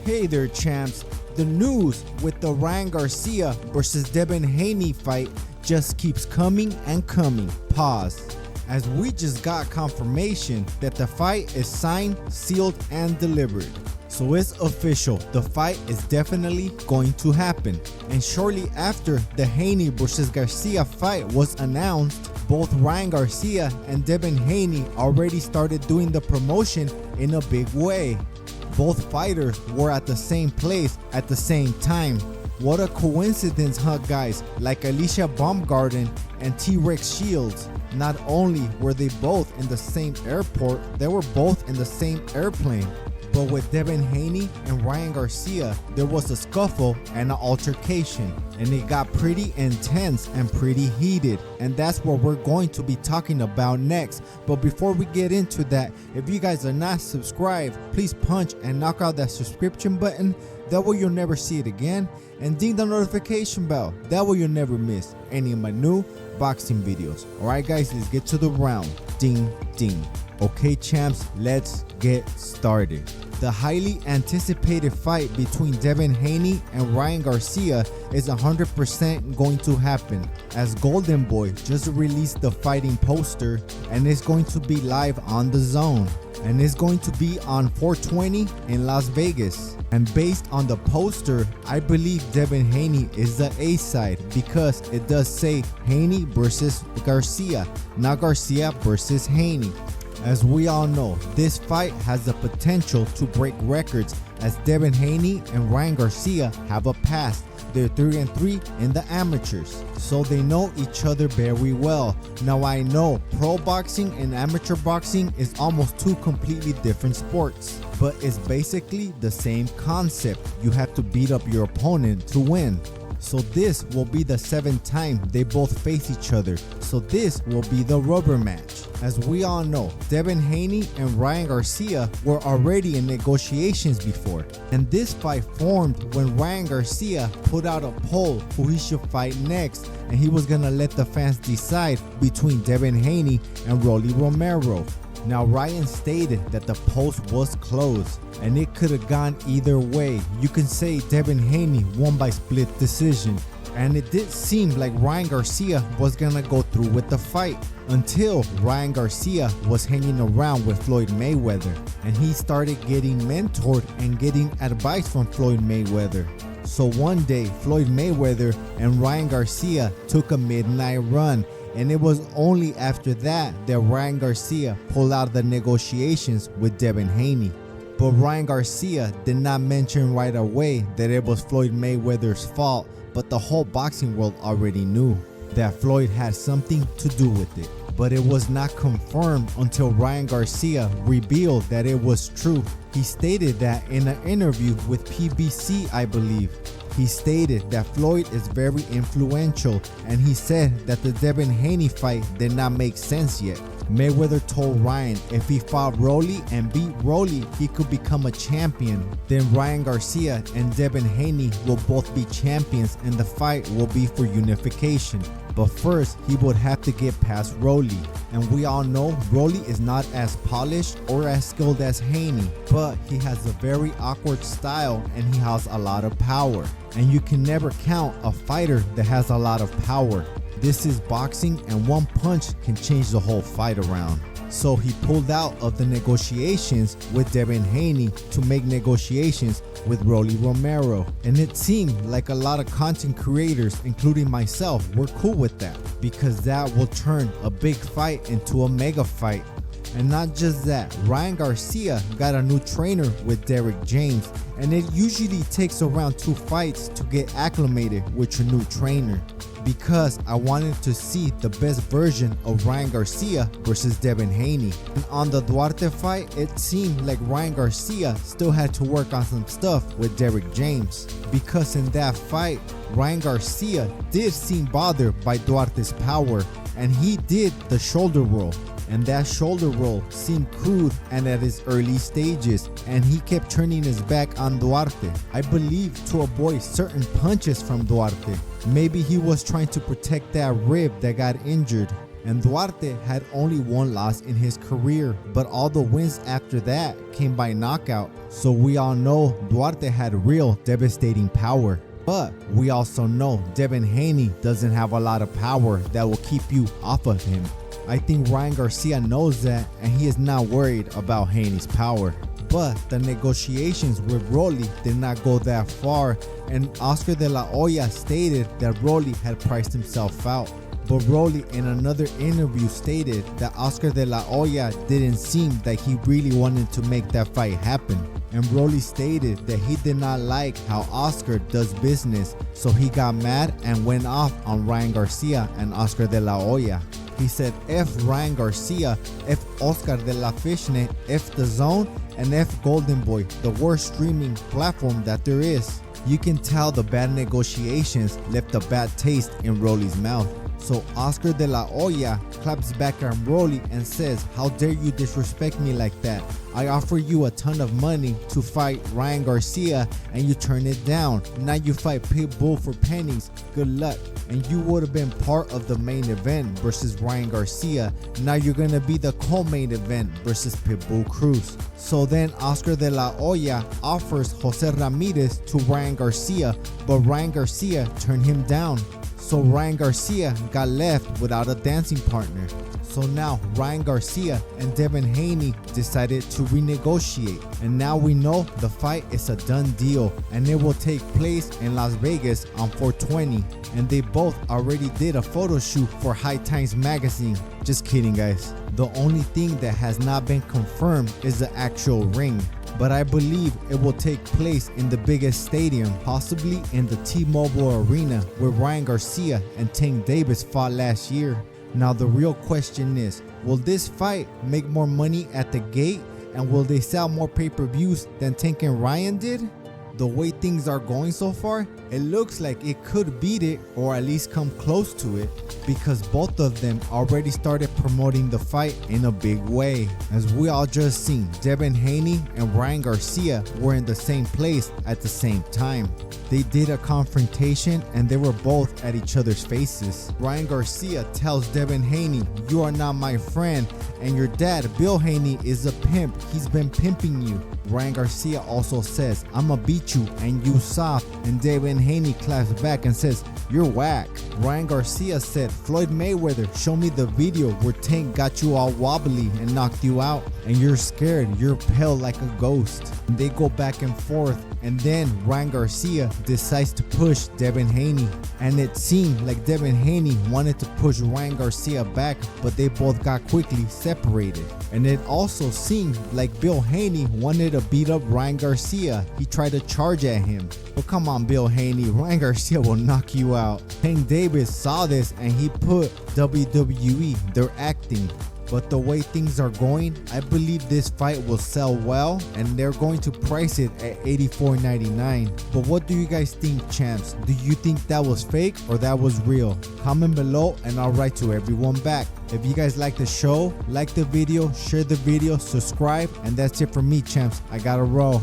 Hey there, champs. The news with the Ryan Garcia versus Devin Haney fight just keeps coming and coming. Pause. As we just got confirmation that the fight is signed, sealed, and delivered. So it's official, the fight is definitely going to happen. And shortly after the Haney versus Garcia fight was announced, both Ryan Garcia and Devin Haney already started doing the promotion in a big way. Both fighters were at the same place at the same time. What a coincidence, huh, guys? Like Alicia Baumgarten and T-Rex Shields. Not only were they both in the same airport, they were both in the same airplane. But with Devin Haney and Ryan Garcia, there was a scuffle and an altercation, and it got pretty intense and pretty heated, and that's what we're going to be talking about next. But before we get into that, if you guys are not subscribed, please punch and knock out that subscription button. That way you'll never see it again, and ding the notification bell. That way you'll never miss any of my new boxing videos. Alright guys, let's get to the round. Ding ding. Okay champs, let's get started. The highly anticipated fight between Devin Haney and Ryan Garcia is 100% going to happen, as Golden Boy just released the fighting poster, and it's going to be live on the Zone, and it's going to be on 420 in Las Vegas. And based on the poster, I believe Devin Haney is the A side, because it does say Haney versus Garcia, not Garcia versus Haney. As we all know, this fight has the potential to break records, as Devin Haney and Ryan Garcia have a past. They're 3-3 in the amateurs, so they know each other very well. Now I know pro boxing and amateur boxing is almost two completely different sports, but it's basically the same concept. You have to beat up your opponent to win. So this will be the 7th time they both face each other. So this will be the rubber match. As we all know, Devin Haney and Ryan Garcia were already in negotiations before. And this fight formed when Ryan Garcia put out a poll who he should fight next. And he was gonna let the fans decide between Devin Haney and Rolly Romero. Now Ryan stated that the post was closed, and it could have gone either way. You can say Devin Haney won by split decision, and it did seem like Ryan Garcia was gonna go through with the fight, until Ryan Garcia was hanging around with Floyd Mayweather, and he started getting mentored and getting advice from Floyd Mayweather. So one day Floyd Mayweather and Ryan Garcia took a midnight run, and it was only after that Ryan Garcia pulled out the negotiations with Devin Haney. But Ryan Garcia did not mention right away that it was Floyd Mayweather's fault, but the whole boxing world already knew that Floyd had something to do with it. But it was not confirmed until Ryan Garcia revealed that it was true. He stated that in an interview with PBC, I believe. He stated that Floyd is very influential, and he said that the Devin Haney fight did not make sense yet. Mayweather told Ryan if he fought Rolly and beat Rolly, he could become a champion. Then Ryan Garcia and Devin Haney will both be champions, and the fight will be for unification. But first, he would have to get past Rolly. And we all know Rolly is not as polished or as skilled as Haney, but he has a very awkward style, and he has a lot of power. And you can never count a fighter that has a lot of power. This is boxing, and one punch can change the whole fight around. So he pulled out of the negotiations with Devin Haney to make negotiations with Rolly Romero. And it seemed like a lot of content creators, including myself, were cool with that, because that will turn a big fight into a mega fight. And not just that, Ryan Garcia got a new trainer with Derek James, and it usually takes around 2 fights to get acclimated with your new trainer. Because I wanted to see the best version of Ryan Garcia versus Devin Haney. And on the Duarte fight, it seemed like Ryan Garcia still had to work on some stuff with Derek James. Because in that fight, Ryan Garcia did seem bothered by Duarte's power, and he did the shoulder roll. And that shoulder roll seemed crude and at its early stages, and he kept turning his back on Duarte, I believe to avoid certain punches from Duarte. Maybe he was trying to protect that rib that got injured. and Duarte had only one loss in his career, but all the wins after that came by knockout. So we all know Duarte had real devastating power. But we also know Devin Haney doesn't have a lot of power that will keep you off of him. I think Ryan Garcia knows that, and he is not worried about Haney's power. But the negotiations with Rolly did not go that far, and Oscar de la Hoya stated that Rolly had priced himself out. But Rolly in another interview stated that Oscar de la Hoya didn't seem like he really wanted to make that fight happen. And Rolly stated that he did not like how Oscar does business, so he got mad and went off on Ryan Garcia and Oscar de la Hoya. He said F Ryan Garcia, F Oscar de la Fishnet, F The Zone, and F Golden Boy, the worst streaming platform that there is. You can tell the bad negotiations left a bad taste in Rolly's mouth. So Oscar de la Hoya claps back at Rolly and says, "How dare you disrespect me like that? I offer you a ton of money to fight Ryan Garcia and you turn it down. Now you fight Pitbull for pennies. Good luck." And you would have been part of the main event versus Ryan Garcia. Now you're gonna be the co-main event versus Pitbull Cruz. So then Oscar de la Hoya offers Jose Ramirez to Ryan Garcia, but Ryan Garcia turned him down. So Ryan Garcia got left without a dancing partner. So now Ryan Garcia and Devin Haney decided to renegotiate. And now we know the fight is a done deal and it will take place in Las Vegas on 4/20. And they both already did a photo shoot for High Times magazine. Just kidding, guys. The only thing that has not been confirmed is the actual ring. But I believe it will take place in the biggest stadium, possibly in the T-Mobile Arena where Ryan Garcia and Tank Davis fought last year. Now the real question is, will this fight make more money at the gate, and will they sell more pay-per-views than Tank and Ryan did? The way things are going so far, it looks like it could beat it or at least come close to it, because both of them already started promoting the fight in a big way. As we all just seen, Devin Haney and Ryan Garcia were in the same place at the same time. They did a confrontation and they were both at each other's faces. Ryan Garcia tells Devin Haney, "You are not my friend, and your dad, Bill Haney, is a pimp. He's been pimping you." Ryan Garcia also says, "I'ma beat you and you soft," and Devin Haney claps back and says, "You're whack." Ryan Garcia said, "Floyd Mayweather, show me the video where Tank got you all wobbly and knocked you out, and you're scared, you're pale like a ghost." And they go back and forth, and then Ryan Garcia decides to push Devin Haney, and it seemed like Devin Haney wanted to push Ryan Garcia back, but they both got quickly separated. And it also seemed like Bill Haney wanted to beat up Ryan Garcia. He tried to charge at him. But come on, Bill Haney, Ryan Garcia will knock you out. Tank Davis saw this and he put WWE, they're acting. But the way things are going, I believe this fight will sell well, and they're going to price it at $84.99. But what do you guys think, champs? Do you think that was fake or that was real? Comment below and I'll write to everyone back. If you guys like the show, like the video, share the video, subscribe, and that's it for me, champs. I gotta roll.